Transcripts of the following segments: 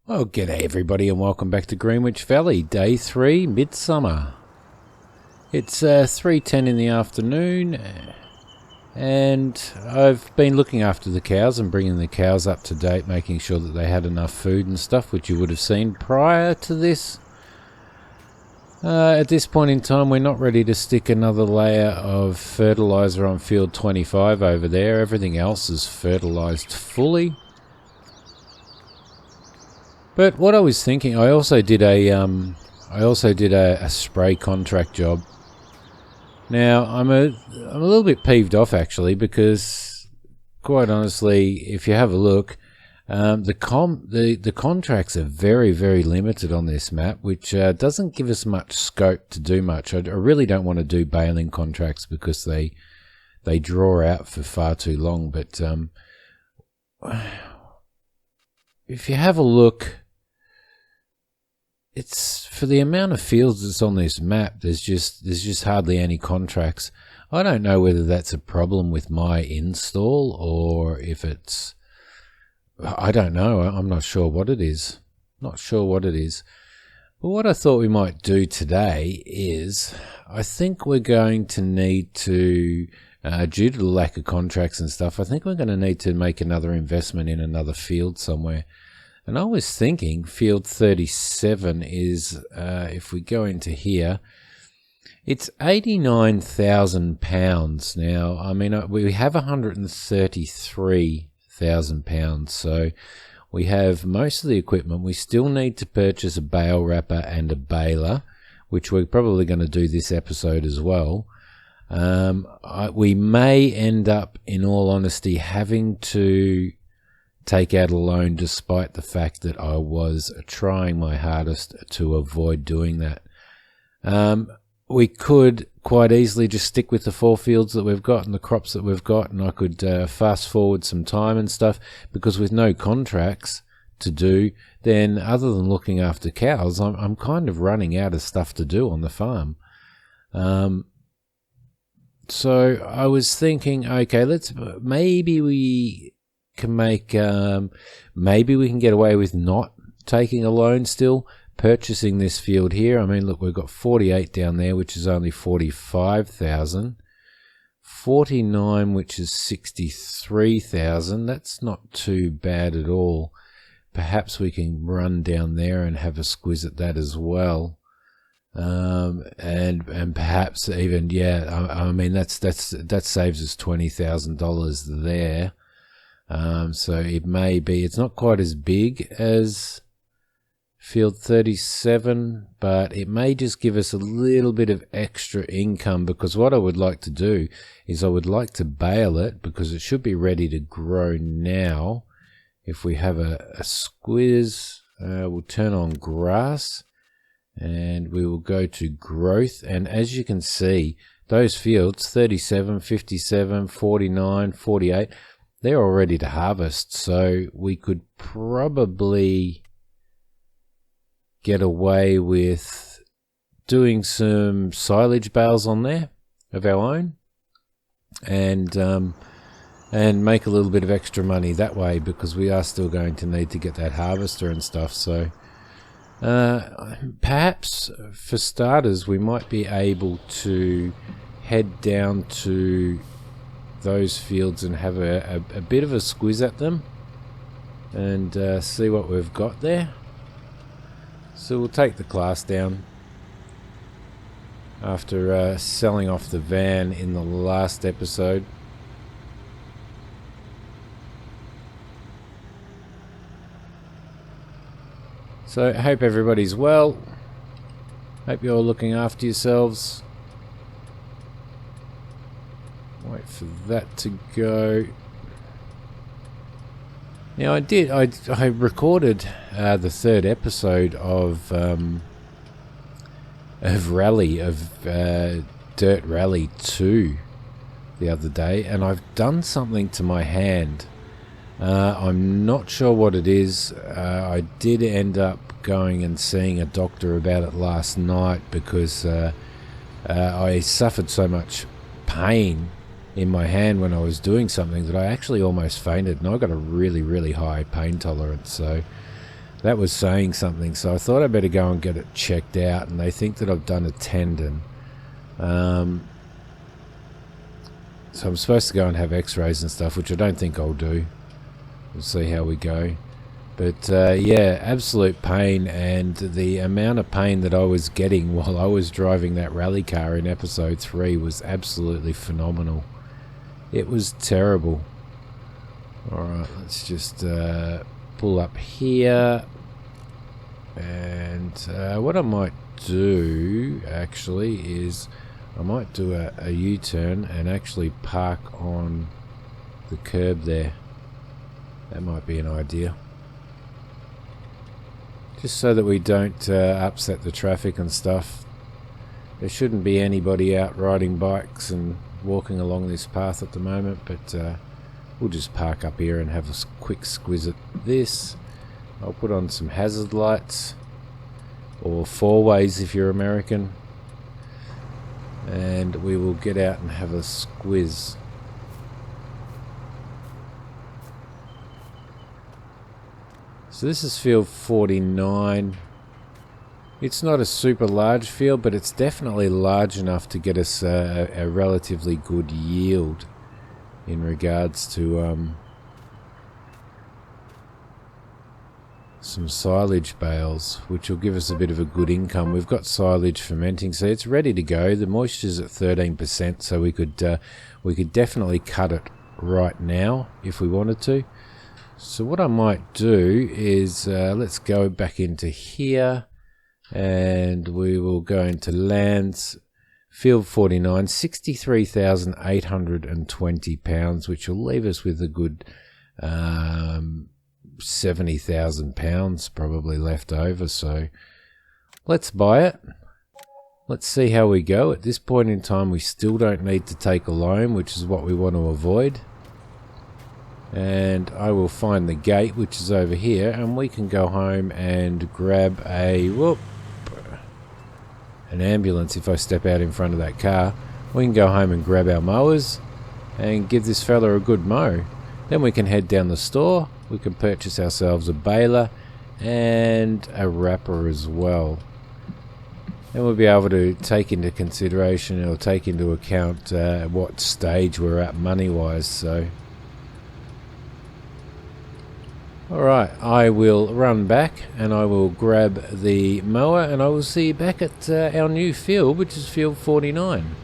Well, g'day everybody and welcome back to Greenwich Valley, Day 3, Midsummer. It's 3:10 in the afternoon and I've been looking after the cows and bringing the cows up to date, making sure that they had enough food and stuff, which you would have seen prior to this. At this point in time, we're not ready to stick another layer of fertiliser on field 25 over there. Everything else is fertilised fully. But what I was thinking, I also did a spray contract job. Now I'm a little bit peeved off actually, because quite honestly, if you have a look, the contracts are very, very limited on this map, which doesn't give us much scope to do much. I really don't want to do baling contracts because they draw out for far too long. But if you have a look, it's for the amount of fields that's on this map, there's just hardly any contracts. I don't know whether that's a problem with my install or if it's, I don't know. I'm not sure what it is. But what I thought we might do today is, I think we're going to need to, due to the lack of contracts and stuff, I think we're going to need to make another investment in another field somewhere. And I was thinking field 37 is, if we go into here, it's £89,000 now. I mean, we have £133,000, so we have most of the equipment. We still need to purchase a bale wrapper and a baler, which we're probably going to do this episode as well. We may end up, in all honesty, having to take out a loan, despite the fact that I was trying my hardest to avoid doing that. We could quite easily just stick with the 4 fields that we've got and the crops that we've got, and I could fast forward some time and stuff, because with no contracts to do, then other than looking after cows, I'm kind of running out of stuff to do on the farm. So I was thinking, okay, maybe we can maybe we can get away with not taking a loan still, purchasing this field here. I mean, look, we've got 48 down there, which is only 45,000. 49, which is 63,000. That's not too bad at all. Perhaps we can run down there and have a squiz at that as well. And perhaps even, yeah, I mean, that saves us $20,000 there. So it may be, it's not quite as big as field 37, but it may just give us a little bit of extra income, because what I would like to do is I would like to bale it, because it should be ready to grow now. If we have a squiz, we'll turn on grass and we will go to growth. And as you can see, those fields, 37, 57, 49, 48, they're all ready to harvest, so we could probably get away with doing some silage bales on there of our own, and make a little bit of extra money that way, because we are still going to need to get that harvester and stuff. So perhaps for starters, we might be able to head down to those fields and have a bit of a squiz at them and see what we've got there. So we'll take the class down after selling off the van in the last episode. So I hope everybody's well. Hope you're all looking after yourselves. Wait for that to go. Now I recorded the 3rd episode of Dirt Rally 2 the other day, and I've done something to my hand. I'm not sure what it is. I did end up going and seeing a doctor about it last night, because I suffered so much pain in my hand when I was doing something that I actually almost fainted, and I got a really, really high pain tolerance. So that was saying something, so I thought I'd better go and get it checked out, and they think that I've done a tendon. So I'm supposed to go and have x-rays and stuff, which I don't think I'll do. We'll see how we go. But yeah, absolute pain, and the amount of pain that I was getting while I was driving that rally car in episode 3 was absolutely phenomenal. It was terrible. Alright, let's just pull up here. And what I might do actually is I might do a U-turn and actually park on the curb there. That might be an idea. Just so that we don't upset the traffic and stuff. There shouldn't be anybody out riding bikes and walking along this path at the moment, but we'll just park up here and have a quick squiz at this. I'll put on some hazard lights, or four-ways if you're American, and we will get out and have a squiz. So this is field 49. It's not a super large field, but it's definitely large enough to get us a relatively good yield in regards to some silage bales, which will give us a bit of a good income. We've got silage fermenting, so it's ready to go. The moisture's at 13%, so we could definitely cut it right now if we wanted to. So what I might do is let's go back into here, and we will go into lands, field 49, 63,820 pounds, which will leave us with a good 70,000 pounds probably left over. So let's buy it. Let's see how we go. At this point in time, we still don't need to take a loan, which is what we want to avoid. And I will find the gate, which is over here, and we can go home and grab an ambulance. If I step out in front of that car, we can go home and grab our mowers and give this fella a good mow. Then we can head down the store. We can purchase ourselves a baler and a wrapper as well. Then we'll be able to take into consideration, or take into account what stage we're at money-wise. So alright, I will run back and I will grab the mower, and I will see you back at our new field, which is field 49.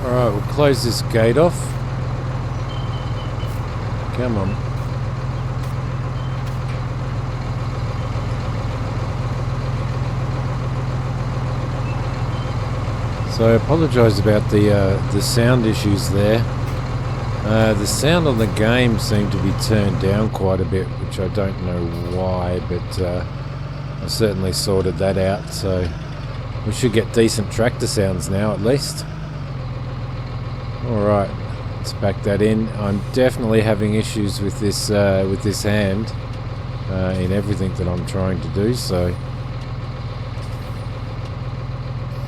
Alright, we'll close this gate off. Come on. So I apologise about the sound issues there. The sound on the game seemed to be turned down quite a bit, which I don't know why, but I certainly sorted that out, so we should get decent tractor sounds now at least. Alright, let's back that in. I'm definitely having issues with this hand in everything that I'm trying to do, so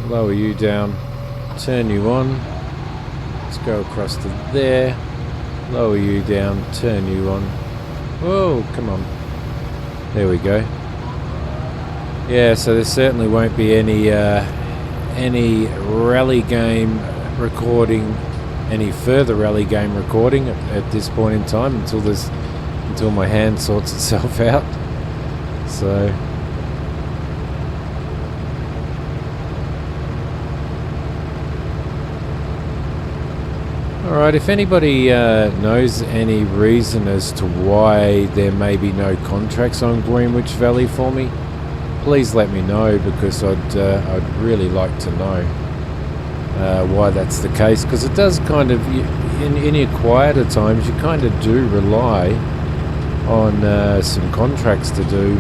lower you down, turn you on, let's go across to there, lower you down, turn you on. Whoa, come on. There we go. Yeah, so there certainly won't be any rally game recording, any further rally game recording at this point in time until my hand sorts itself out. So alright, if anybody knows any reason as to why there may be no contracts on Greenwich Valley for me, please let me know, because I'd really like to know why that's the case, because it does kind of, in your quieter times, you kind of do rely on some contracts to do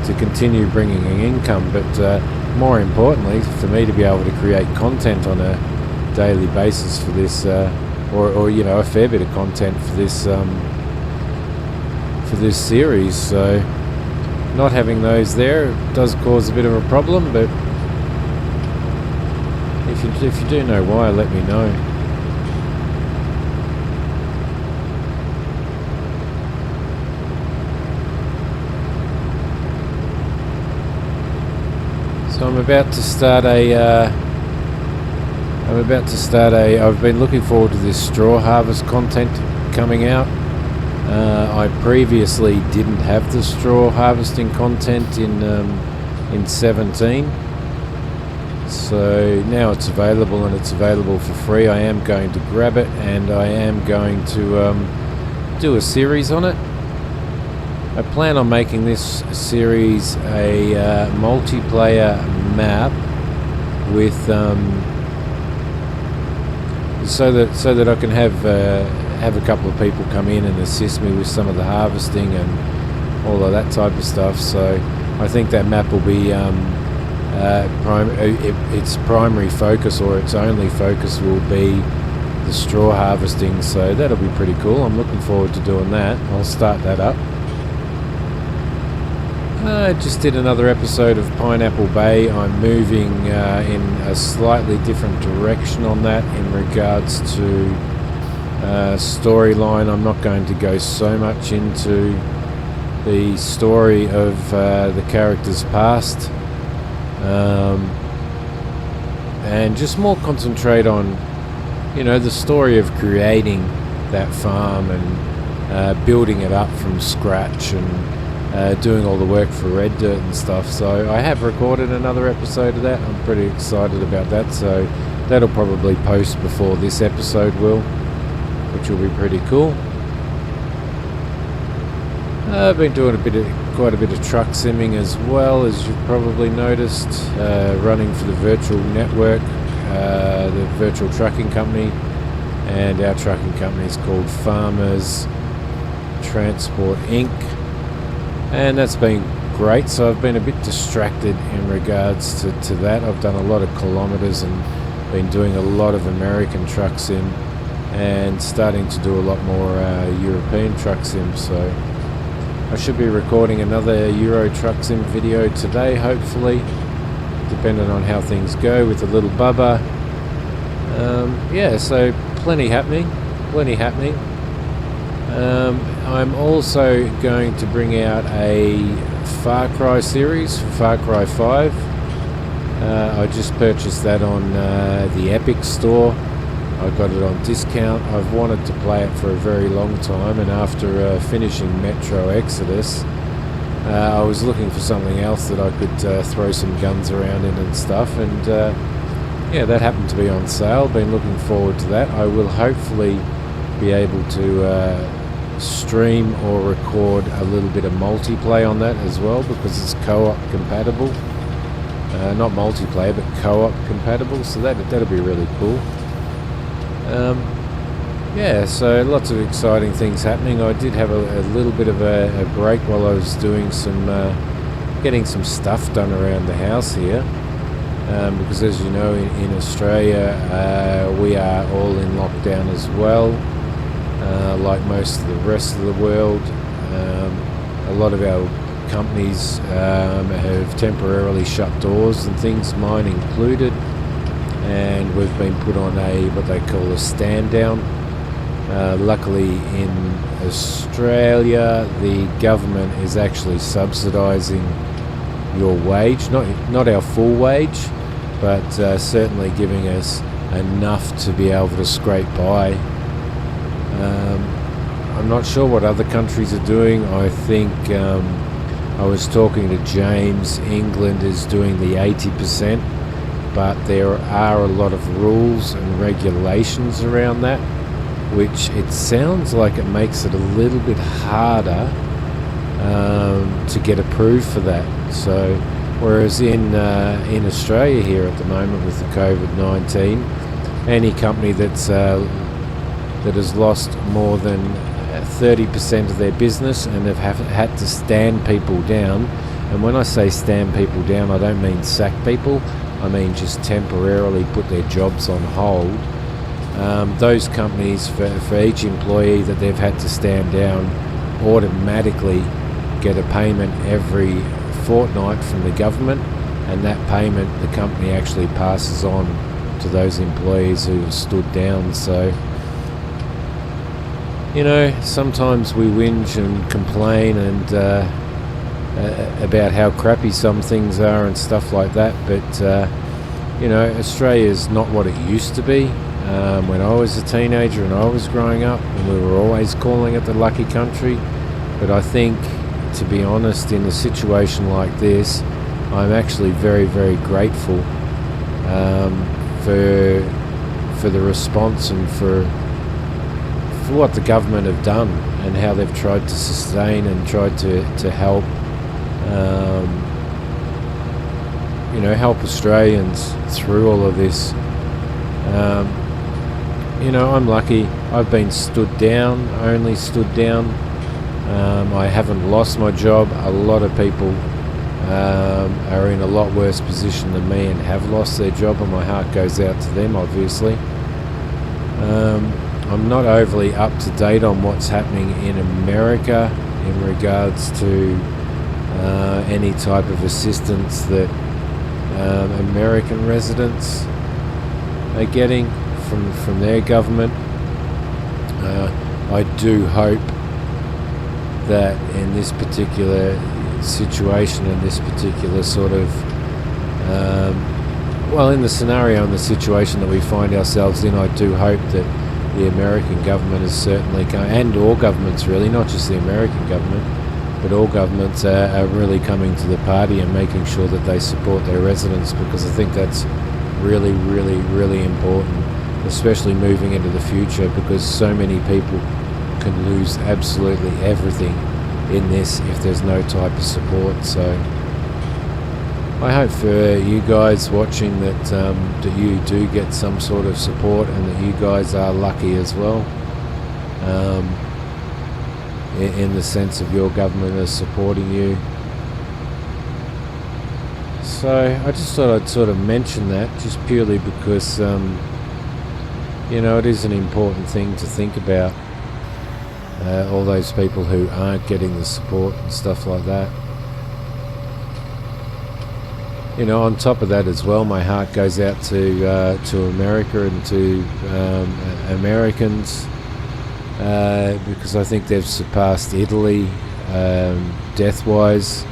to continue bringing in income, but more importantly, for me to be able to create content on a daily basis for this, or you know, a fair bit of content for this series. So not having those there does cause a bit of a problem, but if you do know why, let me know. So I'm about to start I've been looking forward to this straw harvest content coming out. I previously didn't have the straw harvesting content in 17, so now it's available, and it's available for free. I am going to grab it, and I am going to do a series on it. I plan on making this series a multiplayer map with so that I can have a couple of people come in and assist me with some of the harvesting and all of that type of stuff. So I think that map will be its primary focus, or its only focus, will be the straw harvesting. So that'll be pretty cool. I'm looking forward to doing that. I'll start that up. I just did another episode of Pineapple Bay. I'm moving in a slightly different direction on that in regards to storyline. I'm not going to go so much into the story of the characters' past, and just more concentrate on, you know, the story of creating that farm and building it up from scratch, and doing all the work for Red Dirt and stuff. So I have recorded another episode of that. I'm pretty excited about that, so that'll probably post before this episode will, which will be pretty cool. I've been doing quite a bit of truck simming as well, as you've probably noticed, running for the virtual network, the virtual trucking company, and our trucking company is called Farmers Transport Inc. And that's been great. So I've been a bit distracted in regards to that. I've done a lot of kilometres and been doing a lot of American truck sim, and starting to do a lot more European truck sim. So I should be recording another Euro truck sim video today, hopefully, depending on how things go with the little Bubba. Yeah, so plenty happening. I'm also going to bring out a Far Cry series for Far Cry 5. I just purchased that on the Epic store. I got it on discount. I've wanted to play it for a very long time, and after finishing Metro Exodus, I was looking for something else that I could throw some guns around in and stuff, and yeah, that happened to be on sale. Been looking forward to that. I will hopefully be able to stream or record a little bit of multiplayer on that as well, because it's co-op compatible. Not multiplayer, but co-op compatible, so that'll be really cool. Yeah, so lots of exciting things happening. I did have a little bit of a break while I was doing some getting some stuff done around the house here, because as you know, in Australia we are all in lockdown as well. Like most of the rest of the world, a lot of our companies have temporarily shut doors and things, mine included, and we've been put on what they call a stand down Luckily in Australia, the government is actually subsidising your wage, not our full wage, but certainly giving us enough to be able to scrape by. I'm not sure what other countries are doing. I think I was talking to James, England is doing the 80%, but there are a lot of rules and regulations around that, which it sounds like it makes it a little bit harder to get approved for that. So whereas in Australia here at the moment with the COVID-19, any company that has lost more than 30% of their business and have had to stand people down, and when I say stand people down, I don't mean sack people, I mean just temporarily put their jobs on hold. Those companies, for each employee that they've had to stand down, automatically get a payment every fortnight from the government, and that payment the company actually passes on to those employees who have stood down. So, you know, sometimes we whinge and complain and about how crappy some things are and stuff like that, but you know, Australia's not what it used to be. When I was a teenager and I was growing up, and we were always calling it the lucky country, but I think, to be honest, in a situation like this, I'm actually very, very grateful for the response and for what the government have done and how they've tried to sustain and tried to help you know, help Australians through all of this. You know, I'm lucky. I've been stood down, only stood down. I haven't lost my job. A lot of people are in a lot worse position than me and have lost their job, and my heart goes out to them, obviously. I'm not overly up to date on what's happening in America in regards to any type of assistance that American residents are getting from their government. I do hope that in this particular situation, in this particular sort of well, in the scenario and the situation that we find ourselves in, I do hope that the American government is certainly and all governments really, not just the American government, but all governments are really coming to the party and making sure that they support their residents, because I think that's really, really, really important, especially moving into the future, because so many people can lose absolutely everything in this if there's no type of support. So I hope for you guys watching that that you do get some sort of support, and that you guys are lucky as well, in the sense of your government is supporting you. So I just thought I'd sort of mention that, just purely because you know, it is an important thing to think about, all those people who aren't getting the support and stuff like that. You know, on top of that as well, my heart goes out to America and to Americans, because I think they've surpassed Italy death-wise,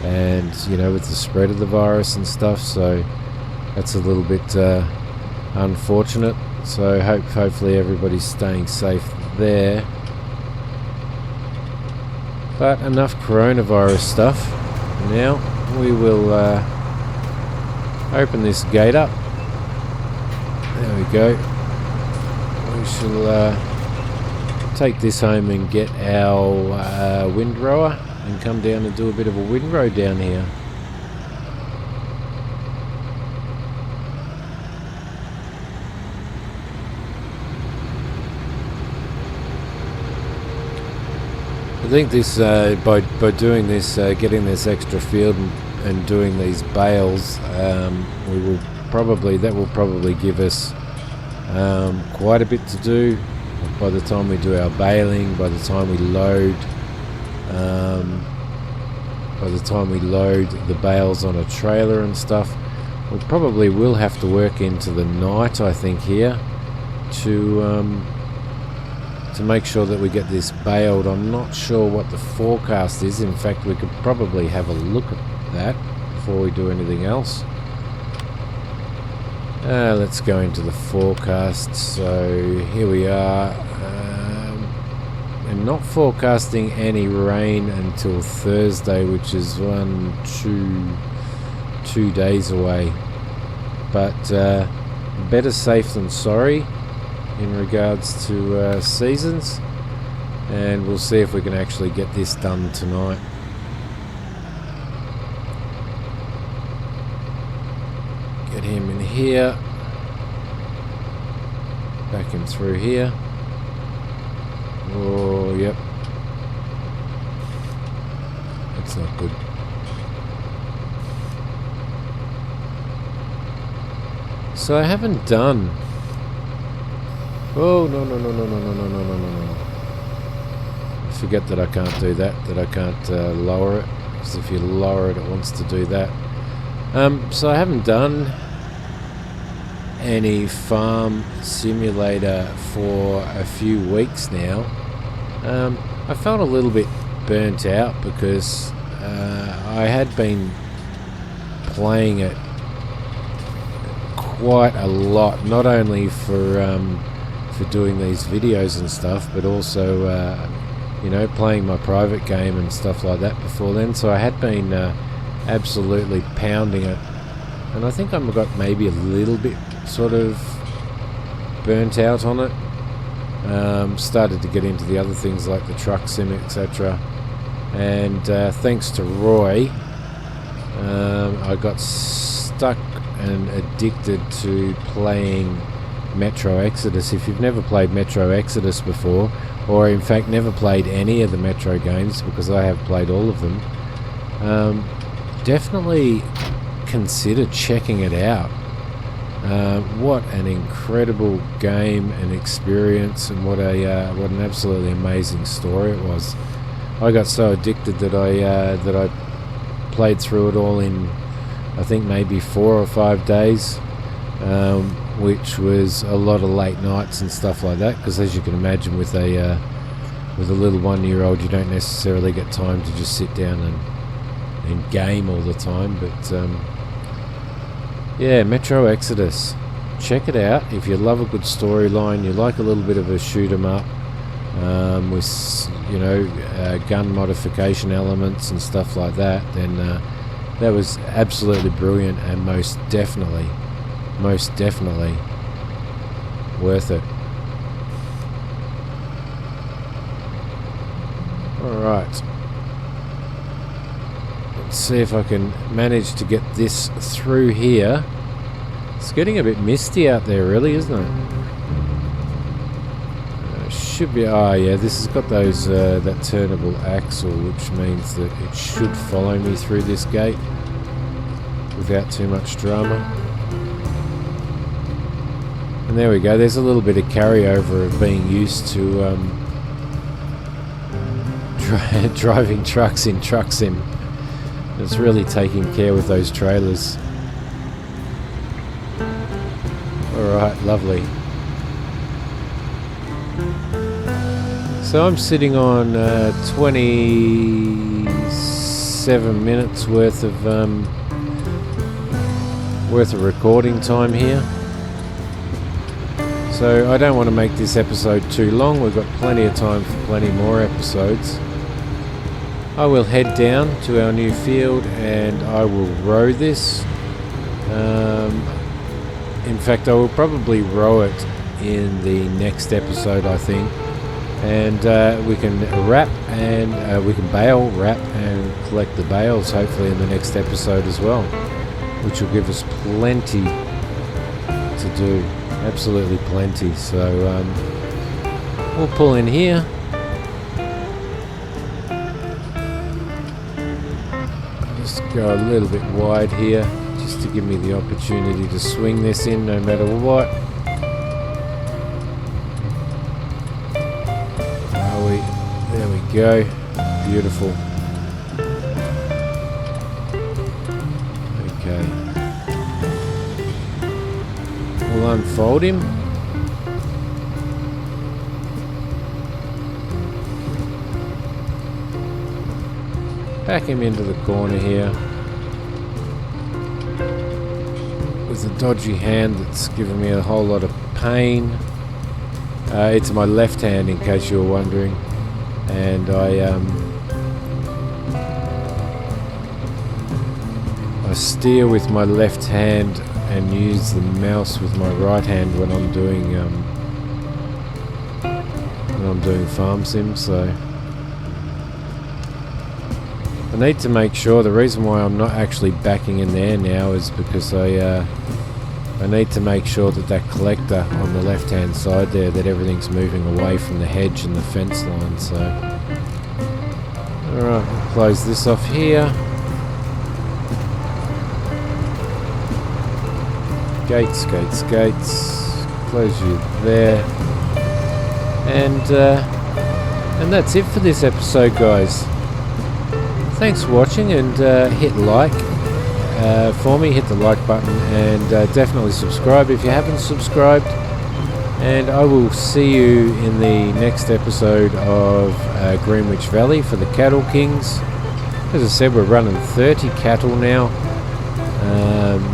and you know, with the spread of the virus and stuff. So that's a little bit unfortunate. So hopefully everybody's staying safe there. But enough coronavirus stuff. Now we will open this gate up. There we go. We shall take this home and get our windrower and come down and do a bit of a windrow down here. I think this by doing this, getting this extra field and doing these bales, that will probably give us quite a bit to do by the time we do our baling, by the time we load the bales on a trailer and stuff. We probably will have to work into the night, I think, here to to make sure that we get this baled. I'm not sure what the forecast is. In fact, we could probably have a look at that before we do anything else. Let's go into the forecast. So here we are. And not forecasting any rain until Thursday, which is 2 days away. But better safe than sorry in regards to seasons. And we'll see if we can actually get this done tonight. Get him in here. Back him through here. Oh, yep. That's not good. So I haven't done... Oh, no. I forget that I can't do that I can't lower it. Because if you lower it, it wants to do that. So I haven't done any farm simulator for a few weeks now. I felt a little bit burnt out because I had been playing it quite a lot, not only for doing these videos and stuff, but also you know, playing my private game and stuff like that before then. So I had been absolutely pounding it, and I think I've got maybe a little bit sort of burnt out on it. Started to get into the other things like the truck sim, etc. And thanks to Roy, I got stuck and addicted to playing Metro Exodus. If you've never played Metro Exodus before, or in fact never played any of the Metro games, because I have played all of them, definitely consider checking it out. What an incredible game and experience, and what an absolutely amazing story it was. I got so addicted that I played through it all in, I think, maybe 4 or 5 days, which was a lot of late nights and stuff like that, because as you can imagine, with a little 1-year-old, you don't necessarily get time to just sit down and game all the time. But yeah, Metro Exodus, check it out if you love a good storyline, you like a little bit of a shoot 'em up, with, you know, gun modification elements and stuff like that. Then that was absolutely brilliant, and most definitely worth it. Alright, let's see if I can manage to get this through here. It's getting a bit misty out there, really, isn't it? Should be... Oh yeah, this has got those that turnable axle, which means that it should follow me through this gate without too much drama. And there we go, there's a little bit of carryover of being used to driving trucks in Truck Sim. It's really taking care with those trailers. Alright, lovely. So I'm sitting on 27 minutes worth of recording time here. So I don't want to make this episode too long. We've got plenty of time for plenty more episodes. I will head down to our new field and I will row this. In fact, I will probably row it in the next episode, I think. And we can wrap and we can bale, wrap and collect the bales hopefully in the next episode as well, which will give us plenty to do. Absolutely plenty. So we'll pull in here. Just go a little bit wide here, just to give me the opportunity to swing this in no matter what. There we go. Beautiful. Okay. We'll unfold him. back him into the corner here with a dodgy hand that's given me a whole lot of pain. It's my left hand, in case you were wondering, and I steer with my left hand and use the mouse with my right hand when I'm doing farm sim. So I need to make sure. The reason why I'm not actually backing in there now is because I need to make sure that collector on the left hand side there, that everything's moving away from the hedge and the fence line. So alright, we'll close this off here. Gates, gates, gates. Close you there. And that's it for this episode, guys. Thanks for watching, and hit like for me. Hit the like button, and definitely subscribe if you haven't subscribed. And I will see you in the next episode of Greenwich Valley for the Cattle Kings. As I said, we're running 30 cattle now.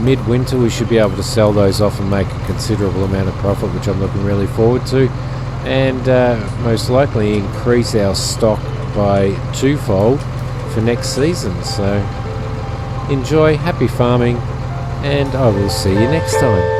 Midwinter we should be able to sell those off and make a considerable amount of profit, which I'm looking really forward to, and most likely increase our stock by twofold for next season. So enjoy, happy farming, and I will see you next time.